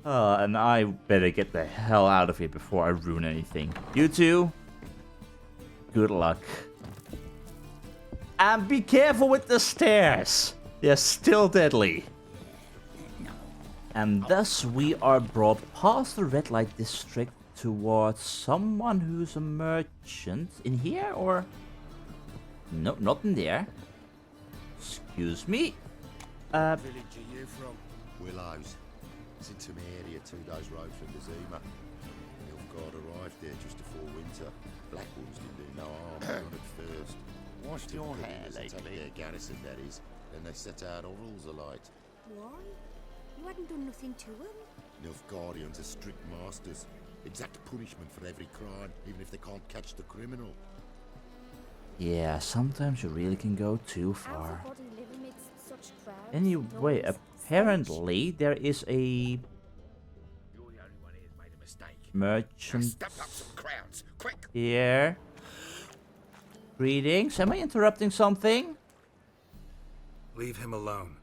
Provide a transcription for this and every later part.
And I better get the hell out of here before I ruin anything. You two, good luck. And be careful with the stairs. They're still deadly. And thus we are brought past the red light district towards someone who's a merchant. In here or? No, not in there. Excuse me. Village are you from? Willows. It's into my area 2 days' road from the Zima. Nilfgaard arrived there just before winter. Black Wolves didn't do no harm, not at first. Washed your hair Take lately? their garrison, that is. Then they set out our rules alight. Why? You hadn't done nothing to him. Nilfgaardians are strict masters. Exact punishment for every crime, even if they can't catch the criminal. Yeah, sometimes you really can go too How's far. a body live amidst such crowds? Anyway, Noise, apparently there is a You're the only one here's made a mistake. merchant Step up some crowds, quick! here. Greetings, am I interrupting something? Leave him alone.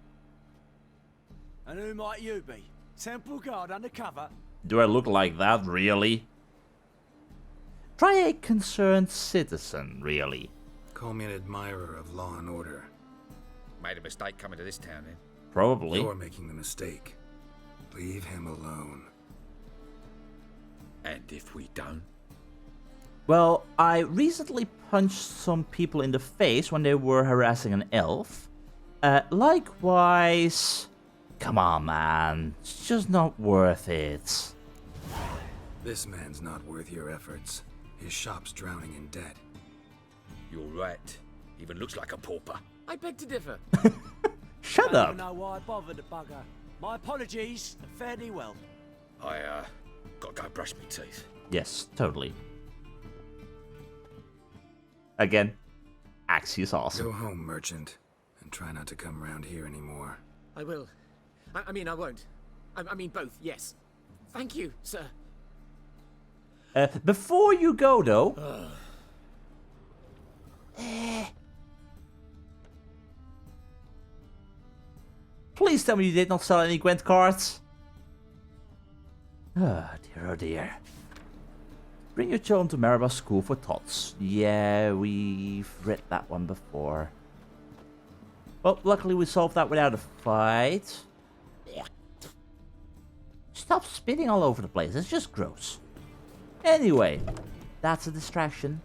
And who might you be? Temple guard undercover? Do I look like that, really? Try a concerned citizen, really. Call me an admirer of law and order. Made a mistake coming to this town, then. Probably. You're making the mistake. Leave him alone. And if we don't? Well, I recently punched some people in the face when they were harassing an elf. Likewise... Come on, man. It's just not worth it. This man's not worth your efforts. His shop's drowning in debt. You're right. Even looks like a pauper. I beg to differ. Shut I up. don't know why I bothered the bugger. My apologies. Fare thee well. I, gotta go brush my teeth. Yes, totally. Again, Axie is awesome. Go home, merchant, and try not to come round here anymore. I will. I mean, I won't. I mean, both, yes. Thank you, sir. Before you go, though... Please tell me you did not sell any Gwent cards. Oh dear. Bring your children to Maribas School for Tots. Yeah, we've read that one before. Well, luckily we solved that without a fight. Stop spitting all over the place, it's just gross. Anyway, that's a distraction.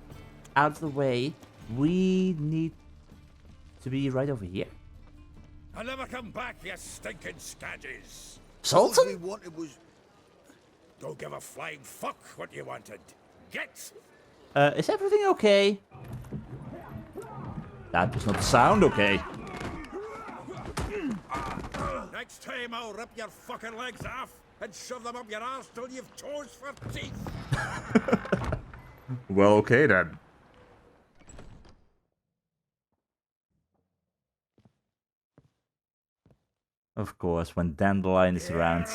Out of the way. We need to be right over here. I'll never come back, you stinking scadges. All we Zoltan? wanted was... Don't give a flying fuck what you wanted. Get! Is everything okay? That does not sound okay. Next time I'll rip your fucking legs off and shove them up your ass till you've toes for teeth. Well, okay then. Of course, when Dandelion is around,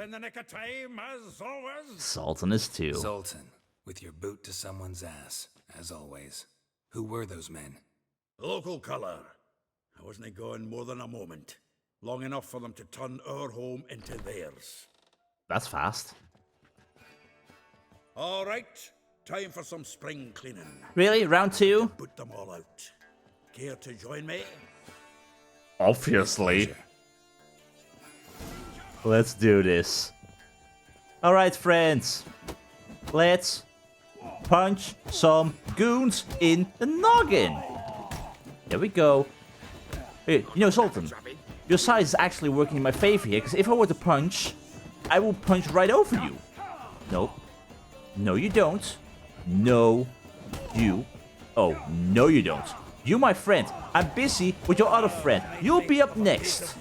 In the nick of time, as always. Zoltan is too. Zoltan, with your boot to someone's ass, as always. Who were those men? Local colour. I wasn't going more than a moment. Long enough for them to turn our home into theirs. That's fast. All right, time for some spring cleaning. Really? Round 2? Put them all out. Care to join me? Obviously. Pleasure. Let's do this. Alright, friends. Let's punch some goons in the noggin. There we go. Hey, you know, Zoltan, your size is actually working in my favor here, because if I were to punch, I will punch right over you. Nope. No, you don't. No, you. Oh, no, you don't. You, my friend. I'm busy with your other friend. You'll be up next.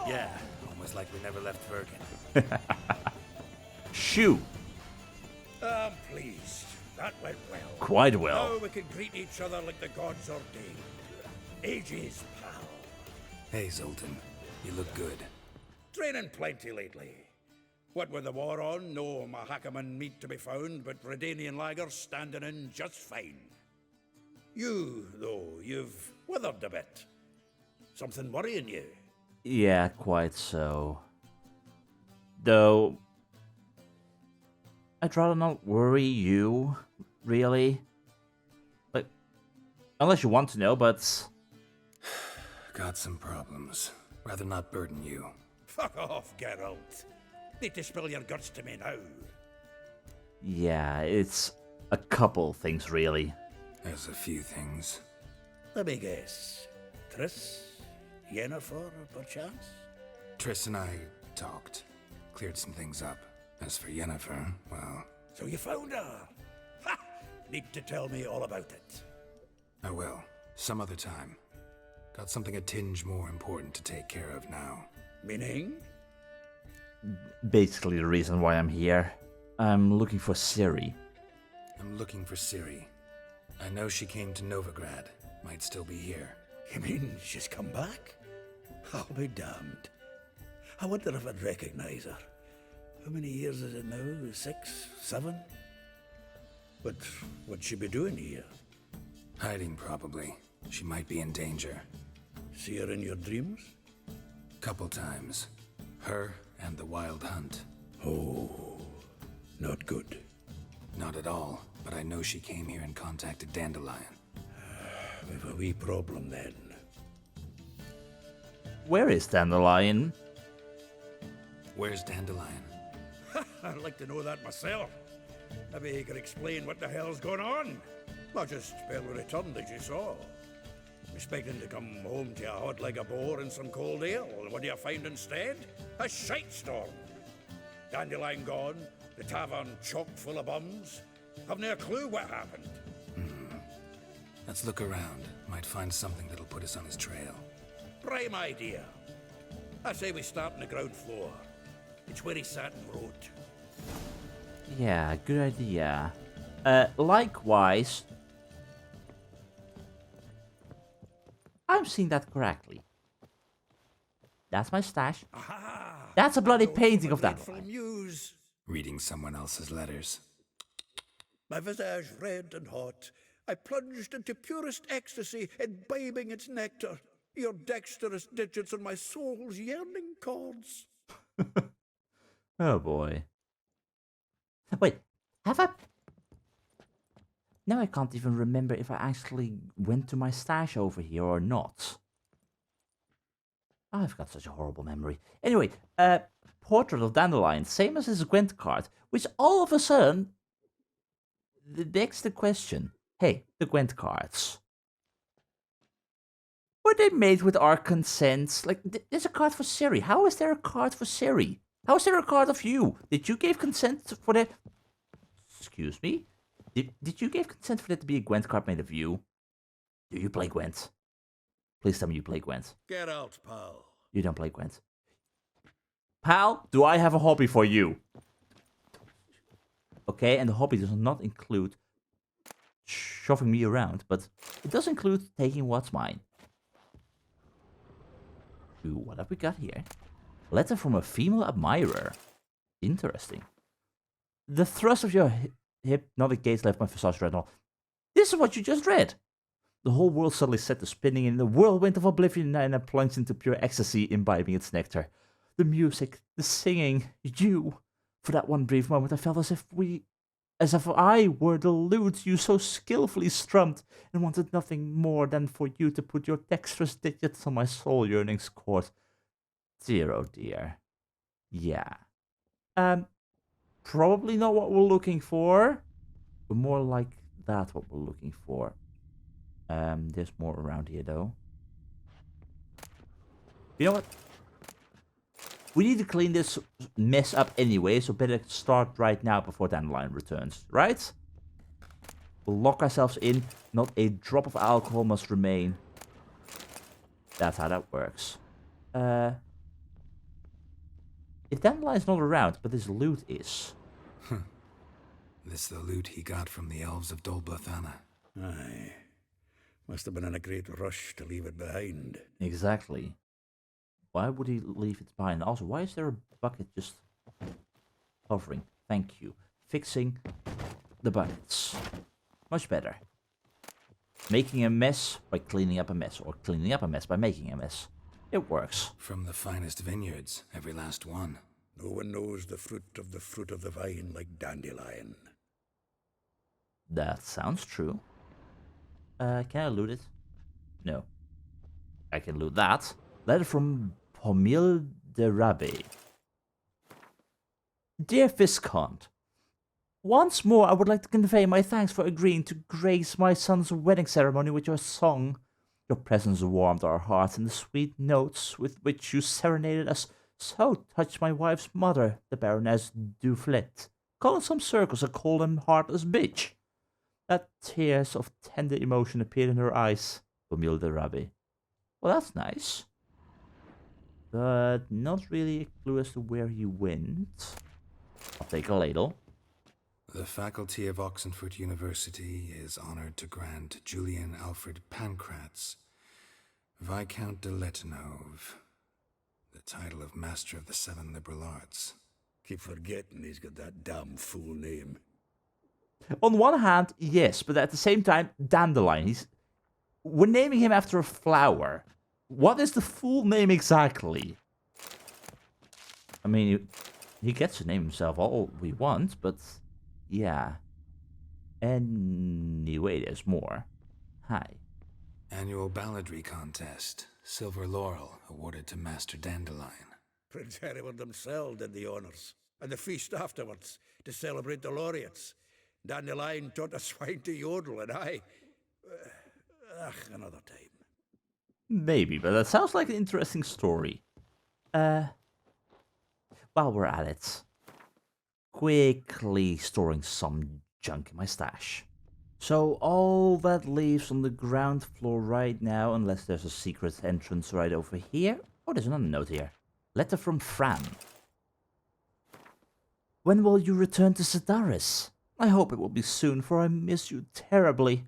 Yeah, almost like we never left Bergen. Shoo. I'm pleased. That went well. Quite well. Now we can greet each other like the gods ordained. Ages, pal. Hey, Zoltan, you look good. Training plenty lately. What with the war on, no Mahakaman meat to be found, but Redanian lagers standing in just fine. You, though, you've withered a bit. Something worrying you? Yeah, quite so. though I'd rather not worry you, really. Like, unless you want to know, but... Got some problems. Rather not burden you. Fuck off, Geralt. Need to spill your guts to me now. Yeah, it's a couple things, really. There's a few things. Let me guess. Triss? Yennefer, perchance? Triss and I talked. Cleared some things up. As for Yennefer, well... So you found her? Ha! Need to tell me all about it. I will. Some other time. Got something a tinge more important to take care of now. Meaning? Basically the reason why I'm here. I'm looking for Ciri. I'm looking for Ciri. I know she came to Novigrad. Might still be here. You mean she's come back? I'll be damned. I wonder if I'd recognize her. How many years is it now? 6? 7? But what'd she be doing here? Hiding, probably. She might be in danger. See her in your dreams? Couple times. Her and the Wild Hunt. Oh, not good. Not at all, but I know she came here and contacted Dandelion. We've a wee problem then. Where is Dandelion? Where's Dandelion? I'd like to know that myself. Maybe he could explain what the hell's going on. Not just barely returned, as you saw. Expecting to come home to a hot like a boar and some cold ale, and what do you find instead? A shite storm. Dandelion gone, the tavern chock full of bums. Have no clue what happened. Let's look around. Might find something that'll put us on his trail. Prime idea. I say we start on the ground floor. It's where he sat and wrote. Yeah, good idea. Likewise... I'm seeing that correctly. That's my stash. Aha! That's a bloody Those painting of that grateful one. muse. Reading someone else's letters. My visage red and hot, I plunged into purest ecstasy, imbibing its nectar. Your dexterous digits on my soul's yearning chords. Oh boy. Wait, have I... Now I can't even remember if I actually went to my stash over here or not. I've got such a horrible memory. Anyway, portrait of Dandelion, same as his Gwent card, which all of a sudden begs the question, hey, the Gwent cards. Were they made with our consent? Like, there's a card for Ciri. How is there a card for Ciri? How is there a card of you? Did you give consent for that? Excuse me? Did you give consent for that to be a Gwent card made of you? Do you play Gwent? Please tell me you play Gwent. Get out, pal. You don't play Gwent. Pal, do I have a hobby for you? Okay, and the hobby does not include shoving me around, but it does include taking what's mine. Ooh, what have we got here? Letter from a female admirer. Interesting. The thrust of your hypnotic gaze left my visage red. This is what you just read. The whole world suddenly set to spinning in the whirlwind of oblivion, and I plunged into pure ecstasy, imbibing its nectar. The music, the singing, you. For that one brief moment, I felt as if I were the lute you so skillfully strummed, and wanted nothing more than for you to put your dexterous digits on my soul yearning's chord. Dear, oh dear. Yeah. Probably not what we're looking for, but more like that what we're looking for. There's more around here though. You know what? We need to clean this mess up anyway, so better start right now before Dandelion returns, right? We'll lock ourselves in, not a drop of alcohol must remain. That's how that works. If Dandelion's not around, but his loot is. This the loot he got from the elves of Dolbothana. Aye. Must have been in a great rush to leave it behind. Exactly. Why would he leave it behind? Also, why is there a bucket just hovering? Thank you. Fixing the buckets. Much better. Making a mess by cleaning up a mess, or cleaning up a mess by making a mess. It works. From the finest vineyards, every last one. No one knows the fruit of the vine like Dandelion. That sounds true. Can I loot it? No. I can loot that. Letter from Pomil de Rabbe. Dear Viscount, once more I would like to convey my thanks for agreeing to grace my son's wedding ceremony with your song. Your presence warmed our hearts, and the sweet notes with which you serenaded us so touched my wife's mother, the Baroness Duflet. Call in some circles and call him heartless bitch. That tears of tender emotion appeared in her eyes, Pomil de Rabbe. Well, that's nice. But not really a clue as to where he went. I'll take a ladle. The faculty of Oxenford University is honored to grant Julian Alfred Pancratz, Viscount de Letenove, the title of Master of the Seven Liberal Arts. Keep forgetting he's got that damn full name. On one hand, yes, but at the same time, Dandelion. We're naming him after a flower. What is the full name exactly? I mean, he gets to name himself all we want, but yeah. Anyway, there's more. Hi. Annual balladry contest. Silver Laurel awarded to Master Dandelion. Prince Hereward himself did the honours, and the feast afterwards to celebrate the laureates. Dandelion taught a swine to yodel, and another time. Maybe, but that sounds like an interesting story. While we're at it, quickly storing some junk in my stash. So all that leaves on the ground floor right now, unless there's a secret entrance right over here. Oh, there's another note here. Letter from Fran. When will you return to Sedaris? I hope it will be soon, for I miss you terribly.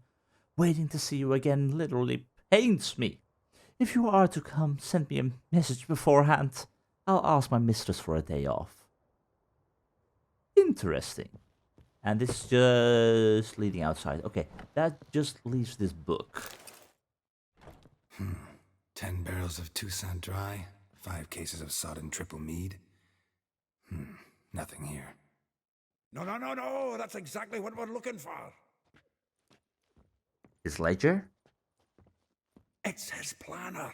Waiting to see you again literally pains me. If you are to come, send me a message beforehand. I'll ask my mistress for a day off. Interesting. And it's just leading outside. Okay, that just leaves this book. 10 barrels of Toussaint Dry, 5 cases of sodden triple mead. Nothing here. No, that's exactly what we're looking for. His ledger? It's his planner.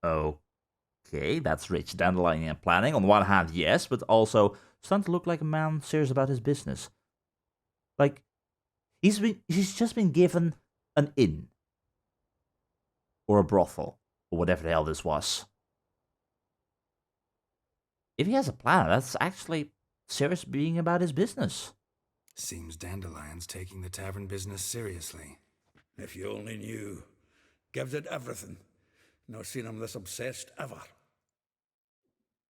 Okay, that's rich dandelion and planning. On one hand, yes, but also starting to look like a man serious about his business. Like, he's just been given an inn. Or a brothel. Or whatever the hell this was. If he has a planner, that's actually serious being about his business. Seems Dandelion's taking the tavern business seriously. If you only knew. Gives it everything. No seen him this obsessed ever.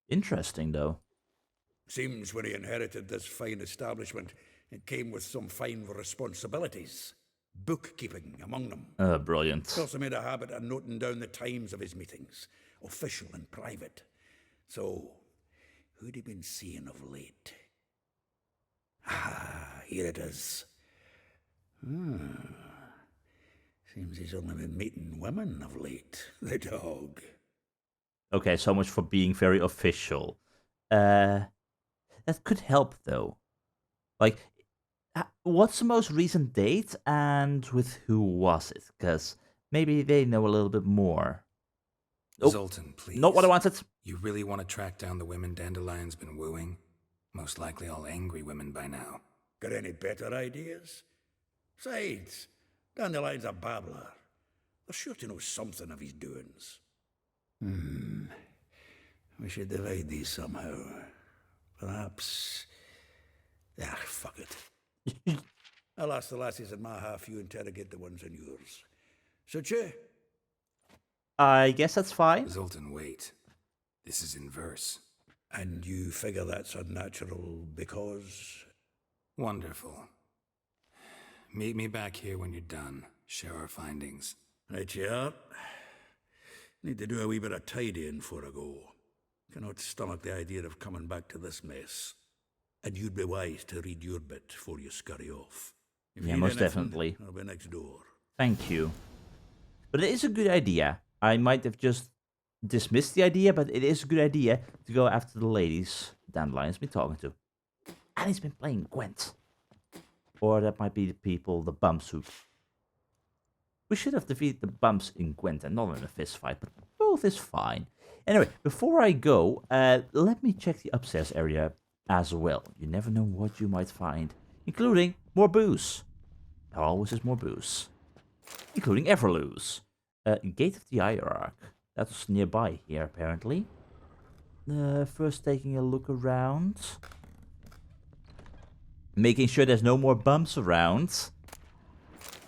Interesting, though. Seems when he inherited this fine establishment, it came with some fine responsibilities. Bookkeeping among them. Brilliant. He also made a habit of noting down the times of his meetings, official and private. So, who'd he been seeing of late? Here it is. Seems he's only been meeting women of late, the dog. Okay, so much for being very official. That could help, though. Like, what's the most recent date, and with who was it? Because maybe they know a little bit more. Zoltan, please. Not what I wanted. You really want to track down the women Dandelion's been wooing? Most likely all angry women by now. Got any better ideas? Besides, Dandelion's a babbler. They're sure to know something of his doings. We should divide these somehow. Perhaps... fuck it. I'll ask the lassies in my half, you interrogate the ones in yours. Suit you? I guess that's fine. Zoltan, wait. This is in verse. And you figure that's unnatural because... Wonderful. Meet me back here when you're done. Share our findings. Right you are. Need to do a wee bit of tidying before I go. Cannot stomach the idea of coming back to this mess. And you'd be wise to read your bit before you scurry off. If Yeah, you need most anything, definitely. I'll be next door. Thank you. But it is a good idea. I might have just dismiss the idea, but it is a good idea to go after the ladies Dandelion's been talking to. And he's been playing Gwent. Or that might be the people, the bumps who... We should have defeated the bumps in Gwent and not in a fist fight, but both is fine. Anyway, before I go, let me check the upstairs area as well. You never know what you might find, including more booze. There always is more booze. Including Everlose. Gate of the Hierarch. That was nearby here, apparently. First taking a look around. Making sure there's no more bumps around.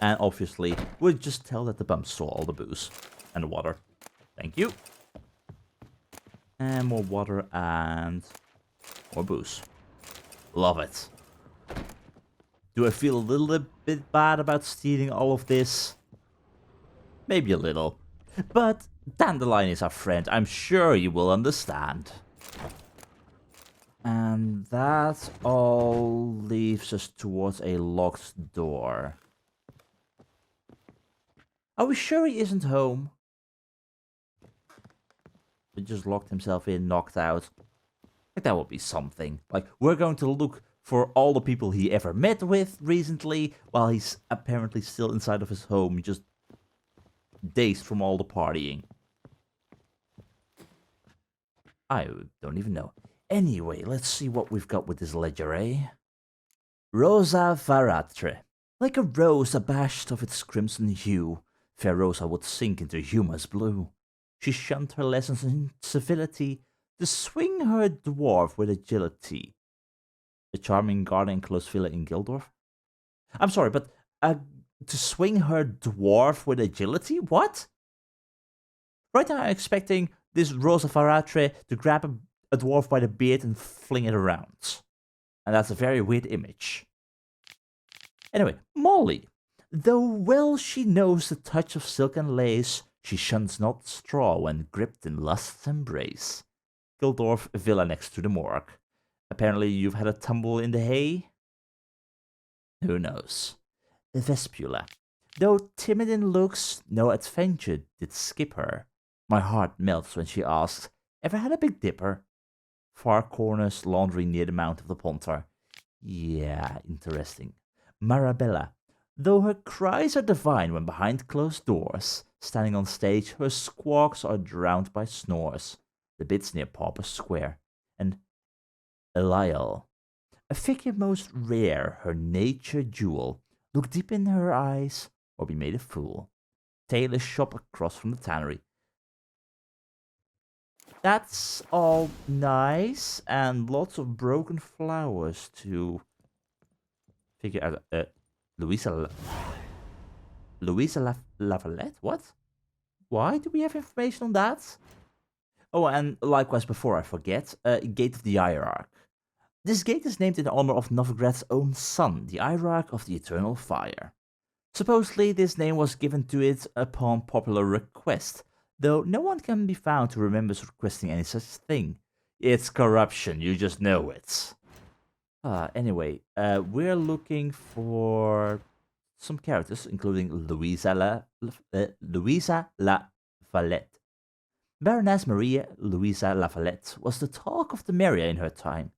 And obviously, we'll just tell that the bumps saw all the booze. And the water. Thank you. And more water and more booze. Love it. Do I feel a little bit bad about stealing all of this? Maybe a little. But Dandelion is our friend. I'm sure you will understand. And that all leaves us towards a locked door. Are we sure he isn't home? He just locked himself in, knocked out. Like, that would be something. Like, we're going to look for all the people he ever met with recently, while he's apparently still inside of his home, just dazed from all the partying. I don't even know. Anyway, let's see what we've got with this ledger, eh? Rosa Varatre. Like a rose abashed of its crimson hue, fair Rosa would sink into humour's blue. She shunned her lessons in civility to swing her dwarf with agility. A charming garden enclosed villa in Gildorf? I'm sorry, but to swing her dwarf with agility? What? Right now I'm expecting this Rosa Varatre to grab a dwarf by the beard and fling it around. And that's a very weird image. Anyway, Molly. Though well she knows the touch of silk and lace, she shuns not straw when gripped in lust's embrace. Gildorf, a villa next to the morgue. Apparently you've had a tumble in the hay? Who knows? Vespula. Though timid in looks, no adventure did skip her. My heart melts when she asks, ever had a Big Dipper? Far corners, laundry near the mount of the Pontar. Yeah, interesting. Marabella. Though her cries are divine when behind closed doors, standing on stage, her squawks are drowned by snores. The bits near Pauper Square. And Elihal. A figure most rare, her nature jewel. Look deep in her eyes, or be made a fool. Tailor's shop across from the tannery. That's all nice, and lots of broken flowers to figure out. Louisa Lavalette? What? Why do we have information on that? Oh, and likewise before I forget, Gate of the Hierarch. This gate is named in honor of Novigrad's own son, the Hierarch of the Eternal Fire. Supposedly, this name was given to it upon popular request, though no one can be found who remembers requesting any such thing. It's corruption, you just know it. Anyway, we're looking for some characters, including Louisa Lavalette. Baroness Maria Louisa Lavalette was the talk of the Maria in her time.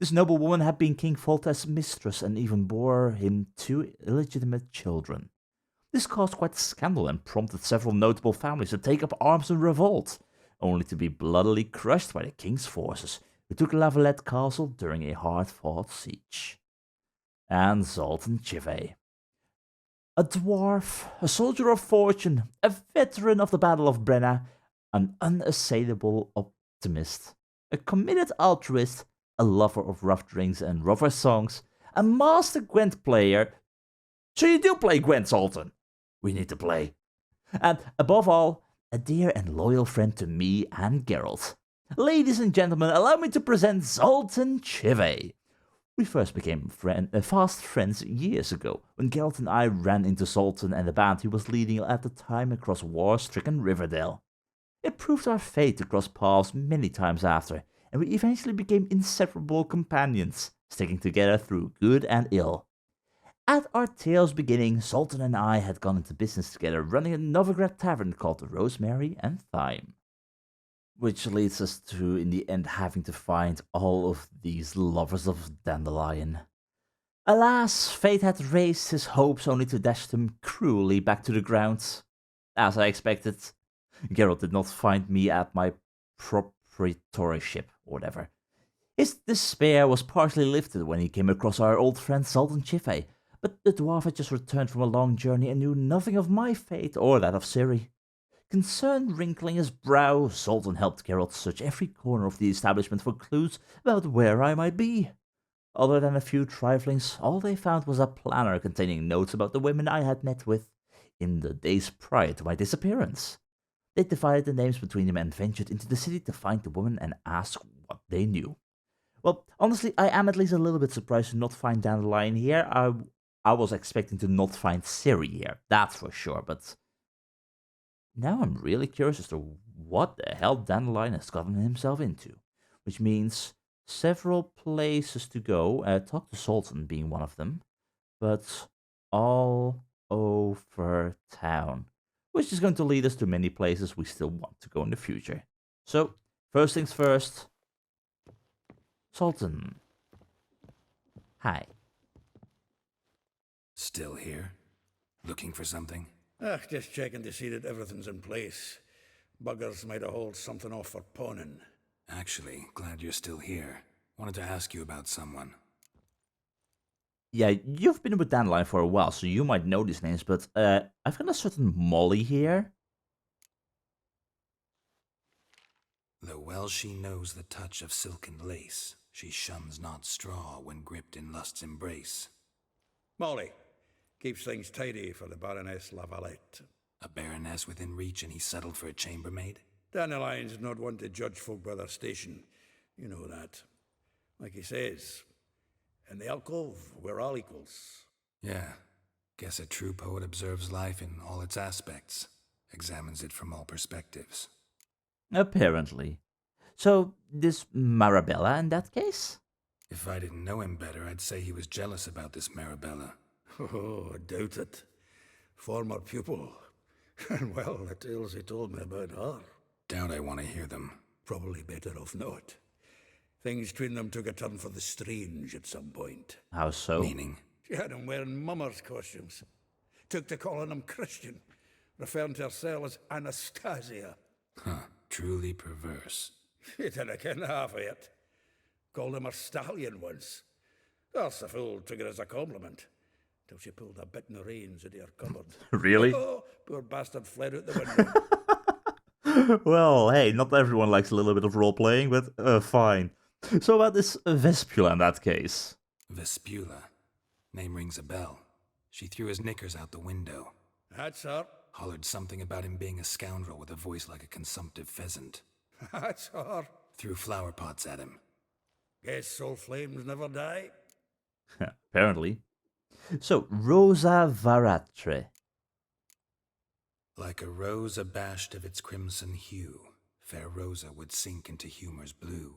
This noblewoman had been King Volta's mistress and even bore him 2 illegitimate children. This caused quite a scandal and prompted several notable families to take up arms and revolt, only to be bloodily crushed by the king's forces, who took Lavalette Castle during a hard-fought siege. And Zoltan Chivay. A dwarf, a soldier of fortune, a veteran of the Battle of Brenna, an unassailable optimist, a committed altruist, a lover of rough drinks and rougher songs, a master Gwent player. So you do play Gwent, Zoltan? We need to play. And above all, a dear and loyal friend to me and Geralt. Ladies and gentlemen, allow me to present Zoltan Chivay. We first became fast friends years ago, when Geralt and I ran into Zoltan and the band he was leading at the time across war-stricken Riverdale. It proved our fate to cross paths many times after, and we eventually became inseparable companions, sticking together through good and ill. At our tale's beginning, Zoltan and I had gone into business together, running a Novigrad tavern called the Rosemary and Thyme. Which leads us to, in the end, having to find all of these lovers of Dandelion. Alas, fate had raised his hopes only to dash them cruelly back to the ground. As I expected, Geralt did not find me at my proprietorship, or whatever. His despair was partially lifted when he came across our old friend Zoltan Chivay, but the dwarf had just returned from a long journey and knew nothing of my fate or that of Ciri. Concern wrinkling his brow, Zoltan helped Geralt search every corner of the establishment for clues about where I might be. Other than a few triflings, all they found was a planner containing notes about the women I had met with in the days prior to my disappearance. They divided the names between them and ventured into the city to find the woman and ask what they knew. Well, honestly, I am at least a little bit surprised to not find Dandelion here. I was expecting to not find Ciri here, that's for sure, but now I'm really curious as to what the hell Dandelion has gotten himself into. Which means several places to go, talk to Zoltan being one of them, but all over town. Which is going to lead us to many places we still want to go in the future. So, first things first, Zoltan. Hi. Still here? Looking for something? Just checking to see that everything's in place. Buggers might have hauled something off for pawning. Actually, glad you're still here. Wanted to ask you about someone. Yeah, you've been with Dandelion for a while, so you might know these names, but I've got a certain Molly here. Though well she knows the touch of silken lace, she shuns not straw when gripped in lust's embrace. Molly keeps things tidy for the Baroness Lavalette. A baroness within reach and he settled for a chambermaid? Dandelion's not one to judge folk by their station. You know that. Like he says, in the alcove, we're all equals. Yeah. Guess a true poet observes life in all its aspects, examines it from all perspectives. Apparently. So, this Marabella in that case? If I didn't know him better, I'd say he was jealous about this Marabella. Oh, I doubt it. Former pupil. And well, the tales he told me about her. Doubt I want to hear them. Probably better off not. Things between them took a turn for the strange at some point. How so? Meaning? She had him wearing mummers' costumes. Took to calling him Christian, referring to herself as Anastasia. Huh, truly perverse. She didn't ken half of it. Called him a stallion once. That's the fool took it as a compliment. Till she pulled a bit in the reins out of her cupboard. Really? Oh, poor bastard fled out the window. Well, hey, not everyone likes a little bit of role-playing, but fine. So about this Vespula in that case? Vespula. Name rings a bell. She threw his knickers out the window. That's her. Hollered something about him being a scoundrel with a voice like a consumptive pheasant. That's her. Threw flower pots at him. Guess soul flames never die. Apparently. So, Rosa Varatre. Like a rose abashed of its crimson hue, fair Rosa would sink into humor's blue.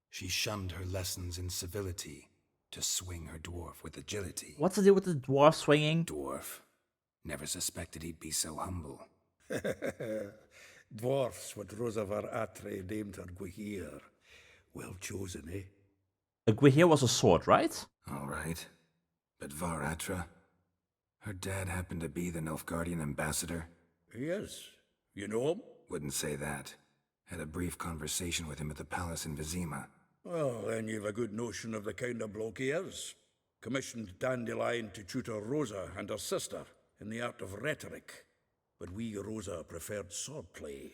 She shunned her lessons in civility to swing her dwarf with agility. What's the deal with the dwarf swinging? Dwarf. Never suspected he'd be so humble. Dwarfs what Rosa Varatre named her Guihir. Well chosen, eh? A Guihir was a sword, right? All right. But Varatra? Her dad happened to be the Nilfgaardian ambassador? Yes. You know him? Wouldn't say that. Had a brief conversation with him at the palace in Vizima. Well, then you've a good notion of the kind of bloke he is. Commissioned Dandelion to tutor Rosa and her sister in the art of rhetoric. But we, Rosa, preferred swordplay.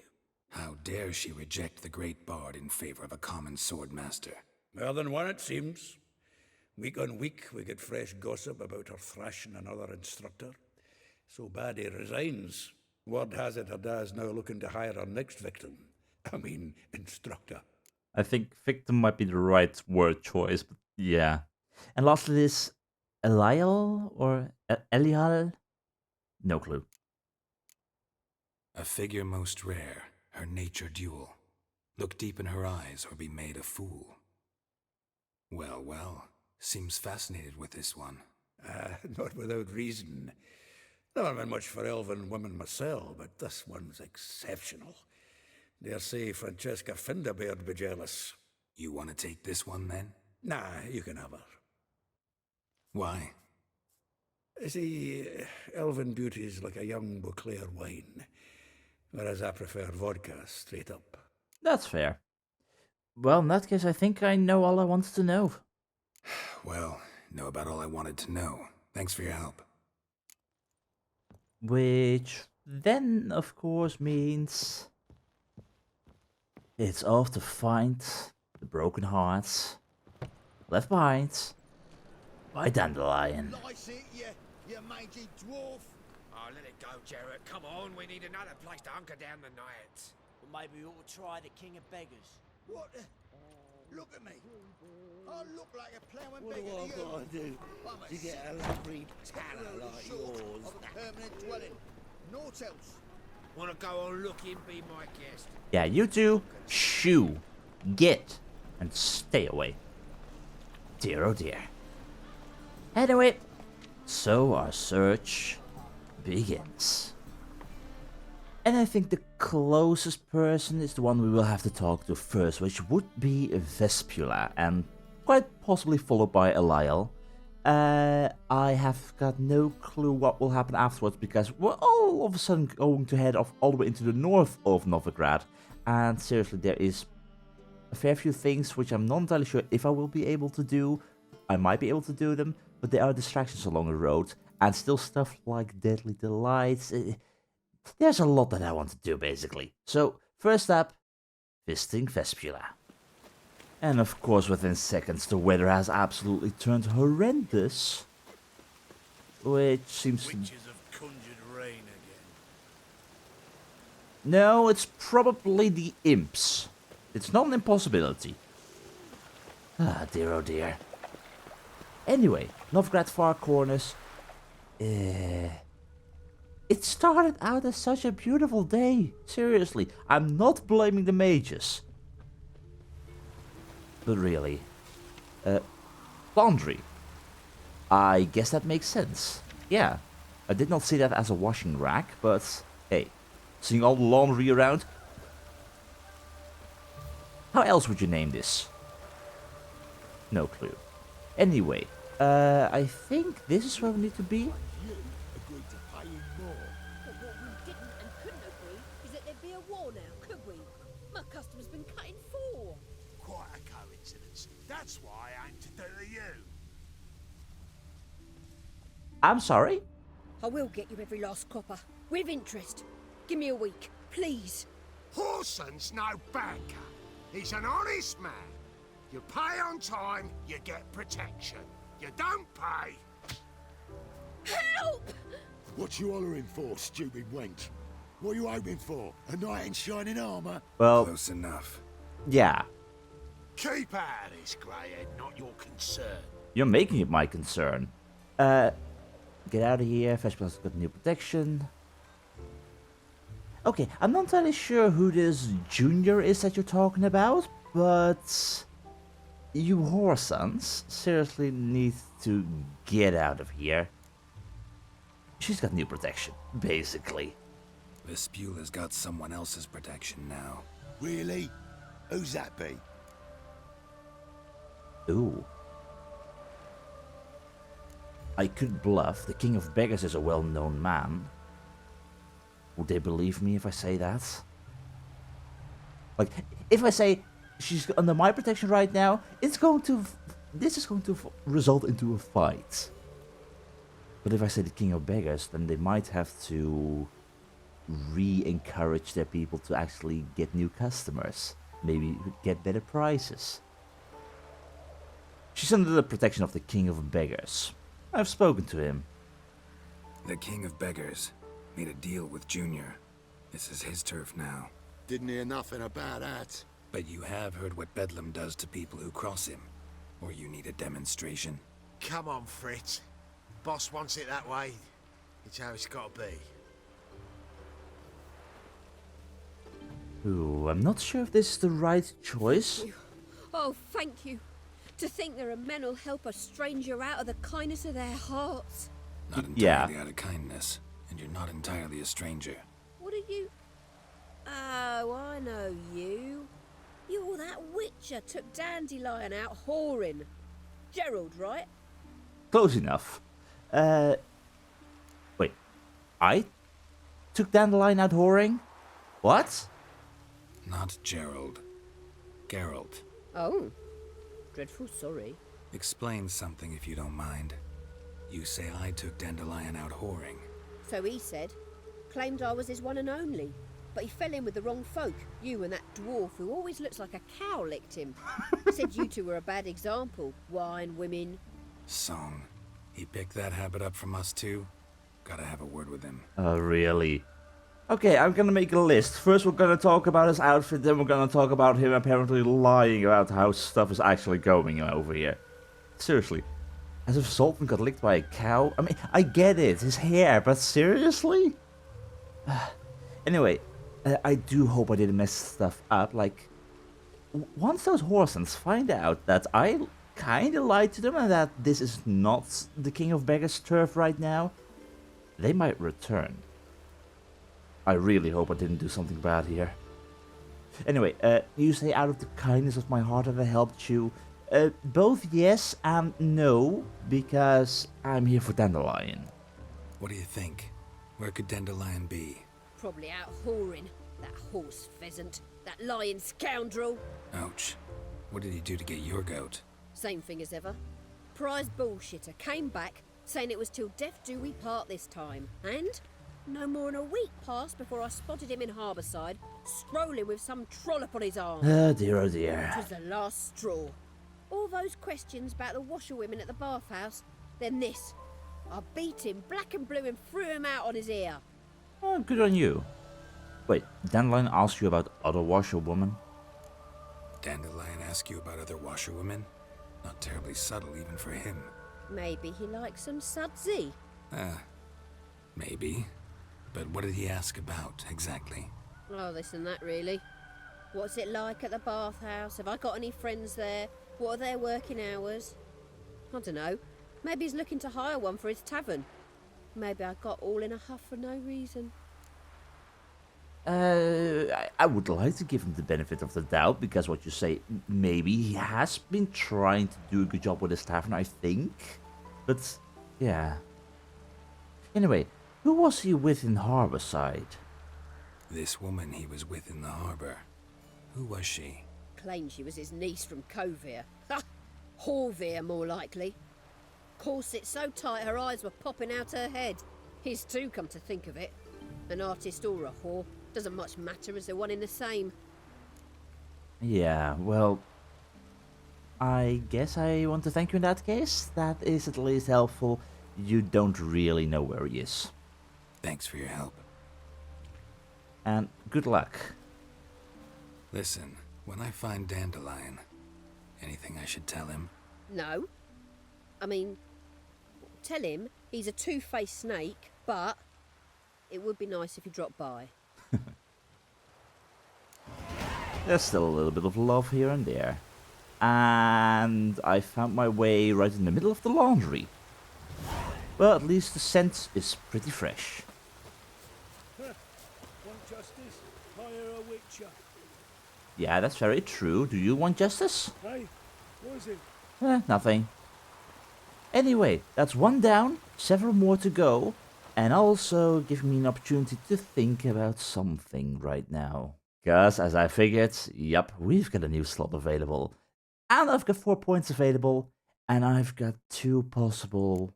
How dare she reject the great bard in favor of a common swordmaster? More than one, it seems. Week on week, we get fresh gossip about her thrashing another instructor. So bad he resigns. Word has it her dad's now looking to hire her next victim. Instructor. I think victim might be the right word choice, but yeah. And lastly, this Elihal or Elihal? No clue. A figure most rare, her nature dual. Look deep in her eyes or be made a fool. Well, well, seems fascinated with this one. Not without reason. Never been much for elven women myself, but this one's exceptional. Dare say Francesca Finderbeard be jealous. You want to take this one then? Nah, you can have her. Why? See, elven beauty's like a young Beauclair wine, whereas I prefer vodka straight up. That's fair. Well, in that case, I think I know all I wanted to know. Well, know about all I wanted to know. Thanks for your help. Which then, of course, means it's off to find the broken hearts left behind by Dandelion. Lice it, you mangy dwarf. Oh, let it go, Jarrett. Come on, we need another place to hunker down the night. Well, maybe we ought to try the King of Beggars. What? Look at me. I look like a ploughing What beggar do I to you. gotta do I'm a to get a sick lovely tanner really like short yours? of a permanent dwelling. Naught else. Wanna go on looking, be my guest? Yeah, you two, shoo, get, and stay away. Dear oh dear. Anyway, so our search begins. And I think the closest person is the one we will have to talk to first, which would be Vespula, and quite possibly followed by Elihal. I have got no clue what will happen afterwards, because we're all of a sudden going to head off all the way into the north of Novigrad, and seriously, there is a fair few things which I'm not entirely sure if I will be able to do. I might be able to do them, but there are distractions along the road, and still stuff like Deadly Delights. There's a lot that I want to do, basically. So, first up, visiting Vespula. And of course, within seconds, the weather has absolutely turned horrendous. Which seems to... Witches have conjured rain again. No, it's probably the imps. It's not an impossibility. Ah, dear oh dear. Anyway, Novigrad Far Corners. It started out as such a beautiful day. Seriously, I'm not blaming the mages. But really. Laundry. I guess that makes sense. Yeah, I did not see that as a washing rack, but hey, seeing all the laundry around. How else would you name this? No clue. Anyway, I think this is where we need to be. You agreed to pay him more. But what we didn't and couldn't agree is that there'd be a war now, could we? My customer's been cut in four. Quite a coincidence. That's why I aim to do to you. I'm sorry? I will get you every last copper, with interest. Give me a week, please. Horson's no banker. He's an honest man. You pay on time, you get protection. You don't pay. Help! What you hollering for, stupid wench? What you hoping for? A knight in shining armour? Well, Close enough. yeah. Keep out of this, greyhead, not your concern. You're making it my concern. Get out of here. Vespula's got new protection. Okay, I'm not entirely sure who this junior is that you're talking about, but you whoresons seriously need to get out of here. She's got new protection, basically. Vespula's got someone else's protection now. Really? Who's that be? Ooh. I could bluff. The King of Beggars is a well-known man. Would they believe me if I say that? Like, if I say she's under my protection right now, this is going to result into a fight. But if I say the King of Beggars, then they might have to re-encourage their people to actually get new customers. Maybe get better prices. She's under the protection of the King of Beggars. I've spoken to him. The King of Beggars made a deal with Junior. This is his turf now. Didn't hear nothing about that. But you have heard what Bedlam does to people who cross him. Or you need a demonstration. Come on, Fritz. Boss wants it that way. It's how it's got to be. Ooh, I'm not sure if this is the right choice. Oh, thank you. To think there are men who'll help a stranger out of the kindness of their hearts. Not Yeah. entirely out of kindness. And you're not entirely a stranger. What are you... Oh, I know you. You're that witcher took Dandelion out whoring. Gerald, right? Close enough. Wait. I took Dandelion out whoring? What? Not Gerald. Geralt. Oh, dreadful sorry. Explain something if you don't mind. You say I took Dandelion out whoring. So he said. Claimed I was his one and only. But he fell in with the wrong folk. You and that dwarf who always looks like a cow licked him. Said you two were a bad example. Wine, women. Song. He picked that habit up from us too? Gotta have a word with him. Oh, really? Okay, I'm gonna make a list. First we're gonna talk about his outfit, then we're gonna talk about him apparently lying about how stuff is actually going over here. Seriously. As if Zoltan got licked by a cow? I mean, I get it, his hair, but seriously? Anyway, I do hope I didn't mess stuff up. Like, once those Horsens find out that I kinda lied to them and that this is not the King of Beggars' turf right now, they might return. I really hope I didn't do something bad here. Anyway, you say out of the kindness of my heart that I helped you. Both yes and no, because I'm here for Dandelion. What do you think? Where could Dandelion be? Probably out whoring. That horse pheasant. That lying scoundrel. Ouch. What did he do to get your goat? Same thing as ever. Prize bullshitter came back saying it was till death do we part this time. And no more than a week passed before I spotted him in Harbourside, strolling with some trollop on his arm. Oh dear, oh dear. It was the last straw. All those questions about the washerwomen at the bathhouse, then this. I beat him black and blue and threw him out on his ear. Oh, good on you. Wait, Dandelion asked you about other washerwomen? Dandelion ask you about other washerwomen? Not terribly subtle even for him. Maybe he likes some sudsy. Maybe. But what did he ask about, exactly? Oh, this and that, really. What's it like at the bathhouse? Have I got any friends there? What are their working hours? I don't know. Maybe he's looking to hire one for his tavern. Maybe I got all in a huff for no reason. I would like to give him the benefit of the doubt, because what you say, maybe he has been trying to do a good job with his tavern, I think. But, yeah. Anyway, who was he with in Harbourside? This woman he was with in the harbor. Who was she? Claimed she was his niece from Covere. Ha! Horvere, more likely. Corset so tight her eyes were popping out her head. His too, come to think of it. An artist or a whore. Doesn't much matter as they're one in the same. Yeah, well, I guess I want to thank you in that case. That is at least helpful. You don't really know where he is. Thanks for your help. And good luck. Listen, when I find Dandelion, anything I should tell him? No. I mean, tell him he's a two-faced snake, but it would be nice if he dropped by. There's still a little bit of love here and there. And I found my way right in the middle of the laundry. Well, at least the scent is pretty fresh. Want justice? Hire a witcher. Yeah, that's very true. Do you want justice? Hey, what is it? Nothing. Anyway, that's one down, several more to go, and also giving me an opportunity to think about something right now. Because, as I figured, yep, we've got a new slot available. And I've got 4 points available, and I've got 2 possible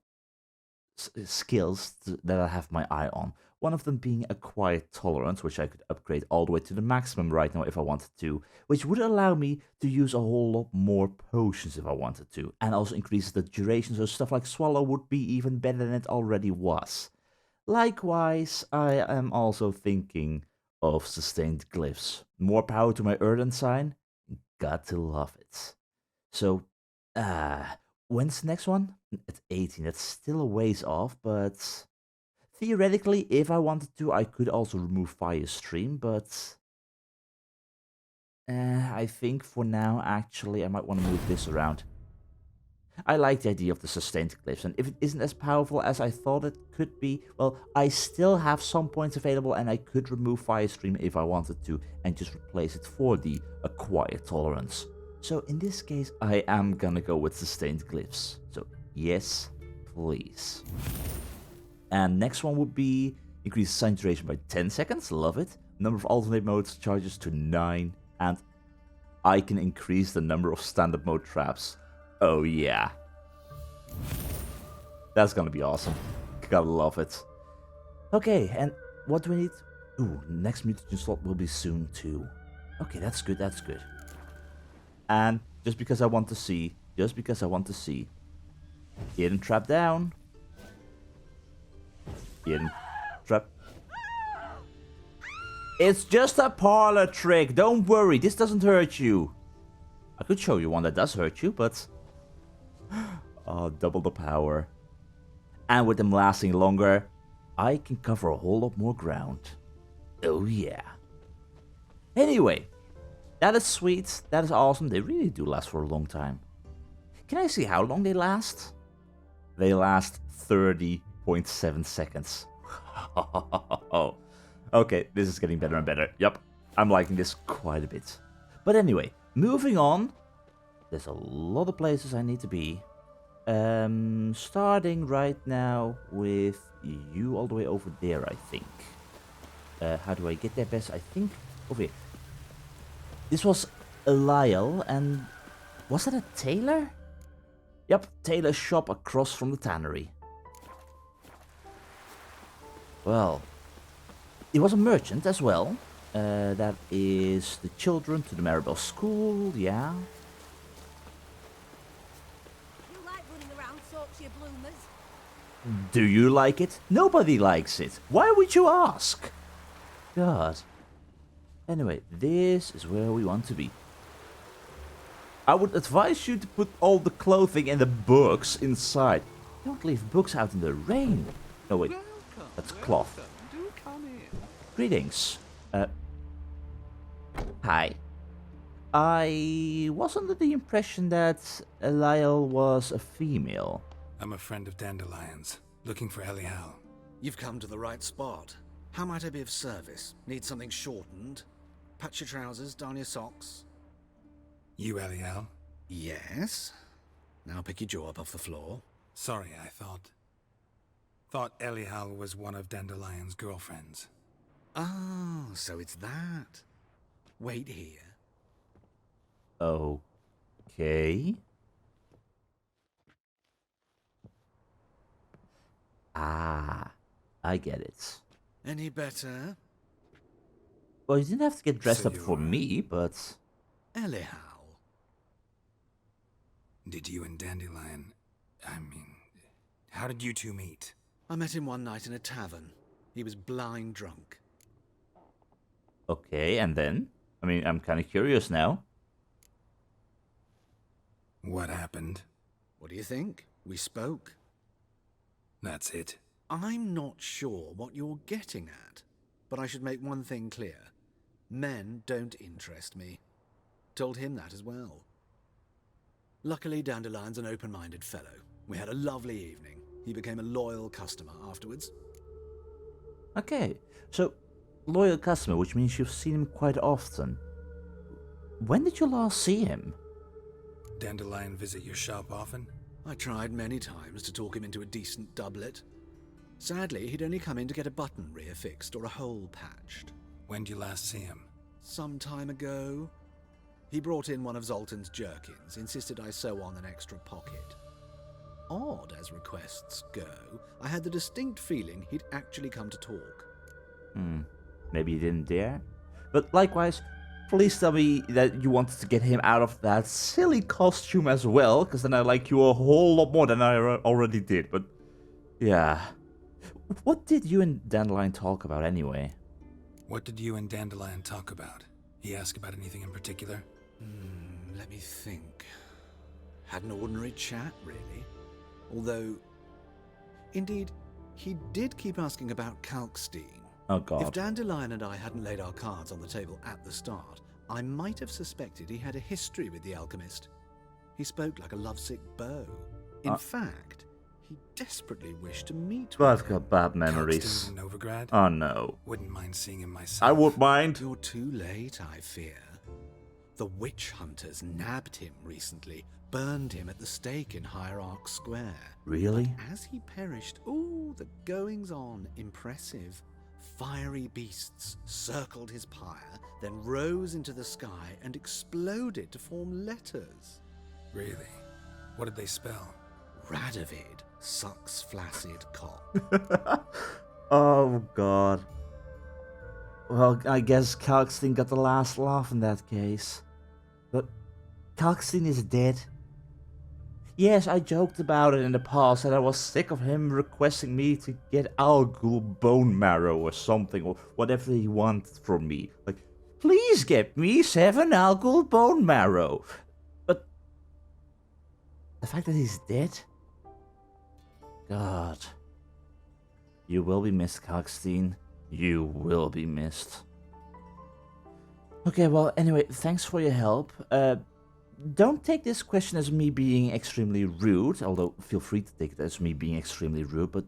skills that I have my eye on. One of them being Acquired Tolerance, which I could upgrade all the way to the maximum right now if I wanted to, which would allow me to use a whole lot more potions if I wanted to, and also increases the duration, so stuff like Swallow would be even better than it already was. Likewise, I am also thinking of Sustained Glyphs. More power to my Earthen sign, got to love it. So, when's the next one? At 18, that's still a ways off, but theoretically, if I wanted to, I could also remove Fire Stream, but I think for now, actually, I might want to move this around. I like the idea of the sustained glyphs, and if it isn't as powerful as I thought it could be, well, I still have some points available, and I could remove Firestream if I wanted to, and just replace it for the acquired tolerance. So in this case, I am gonna go with sustained glyphs. So yes, please. And next one would be increase sign duration by 10 seconds, love it. Number of alternate modes charges to 9, and I can increase the number of standard mode traps. Oh yeah. That's gonna be awesome. Gotta love it. Okay, and what do we need? Ooh, next mutagen slot will be soon too. Okay, that's good, that's good. And just because I want to see, hidden trap down. Hidden trap. It's just a parlor trick, don't worry, this doesn't hurt you. I could show you one that does hurt you, but... oh, double the power. And with them lasting longer, I can cover a whole lot more ground. Oh yeah. Anyway, that is sweet, that is awesome, they really do last for a long time. Can I see how long they last? They last 30.7 seconds. Okay, this is getting better and better. Yep, I'm liking this quite a bit. But anyway, moving on. There's a lot of places I need to be. Starting right now with you all the way over there, I think. How do I get there best? I think over here. This was Elihal, and was that a tailor? Yep, tailor shop across from the tannery. Well, he was a merchant as well. That is the children to the Maribel school, yeah. You like running around Yorkshire bloomers? Do you like it? Nobody likes it. Why would you ask? God. Anyway, this is where we want to be. I would advise you to put all the clothing and the books inside. Don't leave books out in the rain. No, wait. That's cloth. Greetings. Hi. I was under the impression that Elihal was a female. I'm a friend of Dandelion's, looking for Elihal. You've come to the right spot. How might I be of service? Need something shortened? Patch your trousers, darn your socks. You Elihal? Yes. Now pick your jaw up off the floor. Sorry, I thought Elihal was one of Dandelion's girlfriends. Oh, so it's that. Wait here. Okay. Ah, I get it. Any better? Well, you didn't have to get dressed So up for me, but... Elihal. Did you and Dandelion... how did you two meet? I met him one night in a tavern. He was blind drunk. Okay, and then? I'm kind of curious now. What happened? What do you think? We spoke. That's it. I'm not sure what you're getting at, but I should make one thing clear. Men don't interest me. Told him that as well. Luckily, Dandelion's an open-minded fellow. We had a lovely evening. He became a loyal customer afterwards. Okay, so loyal customer, which means you've seen him quite often. When did you last see him? Dandelion visit your shop often? I tried many times to talk him into a decent doublet. Sadly, he'd only come in to get a button reaffixed or a hole patched. When did you last see him? Some time ago. He brought in one of Zoltan's jerkins, insisted I sew on an extra pocket. Odd as requests go, I had the distinct feeling he'd actually come to talk. Maybe he didn't dare? But likewise, please tell me that you wanted to get him out of that silly costume as well, because then I like you a whole lot more than I already did, but... yeah. What did you and Dandelion talk about anyway? What did you and Dandelion talk about? He asked about anything in particular? Let me think. Had an ordinary chat, really. Although, indeed, he did keep asking about Kalkstein. Oh god. If Dandelion and I hadn't laid our cards on the table at the start, I might have suspected he had a history with the alchemist. He spoke like a lovesick beau. In fact, he desperately wished to meet But with I've him. got bad Calixton's memories. in Novigrad? Oh no. Wouldn't mind seeing him myself. I would mind. You're too late, I fear. The witch hunters nabbed him recently, burned him at the stake in Hierarch Square. Really? As he perished, the goings-on impressive. Fiery beasts circled his pyre, then rose into the sky and exploded to form letters. Really? What did they spell? Radovid sucks flaccid cock. Oh god. Well, I guess Calixton got the last laugh in that case. But Calixton is dead. Yes, I joked about it in the past that I was sick of him requesting me to get Algul bone marrow or something, or whatever he wanted from me. Like, please get me 7 Algul bone marrow. But the fact that he's dead? God. You will be missed, Calixton. You will be missed. Okay, well, anyway, thanks for your help. Don't take this question as me being extremely rude, although feel free to take it as me being extremely rude, but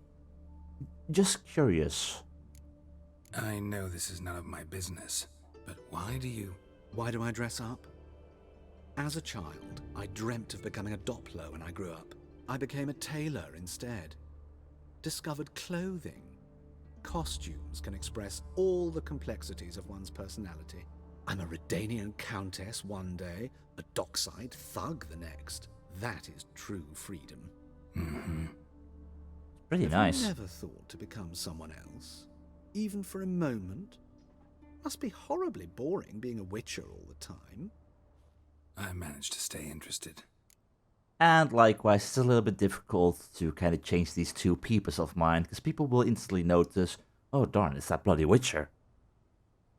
just curious. I know this is none of my business, but why do I dress up? As a child, I dreamt of becoming a Doppler when I grew up. I became a tailor instead. Discovered clothing. Costumes can express all the complexities of one's personality. I'm a Redanian countess one day, a dockside thug the next. That is true freedom. Mm-hmm. Pretty Have nice. you never thought to become someone else? Even for a moment? Must be horribly boring being a witcher all the time. I managed to stay interested. And likewise, it's a little bit difficult to kind of change these two peepers of mine, because people will instantly notice, oh darn, it's that bloody witcher.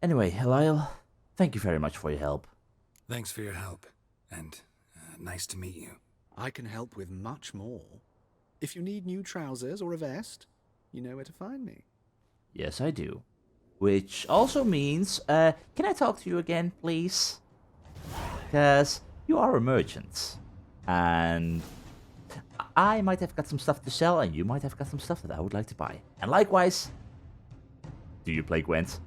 Anyway, Elihal, thank you very much for your help. Thanks for your help, and nice to meet you. I can help with much more. If you need new trousers or a vest, you know where to find me. Yes, I do. Which also means, can I talk to you again, please? Because you are a merchant. And I might have got some stuff to sell, and you might have got some stuff that I would like to buy. And likewise, do you play Gwent?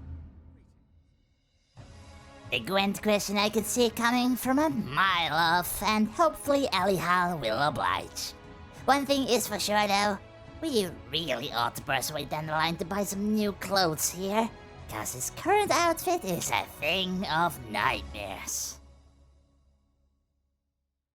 A Gwent question I could see coming from a mile off, and hopefully Elihal will oblige. One thing is for sure though, we really ought to persuade Dandelion to buy some new clothes here, cause his current outfit is a thing of nightmares.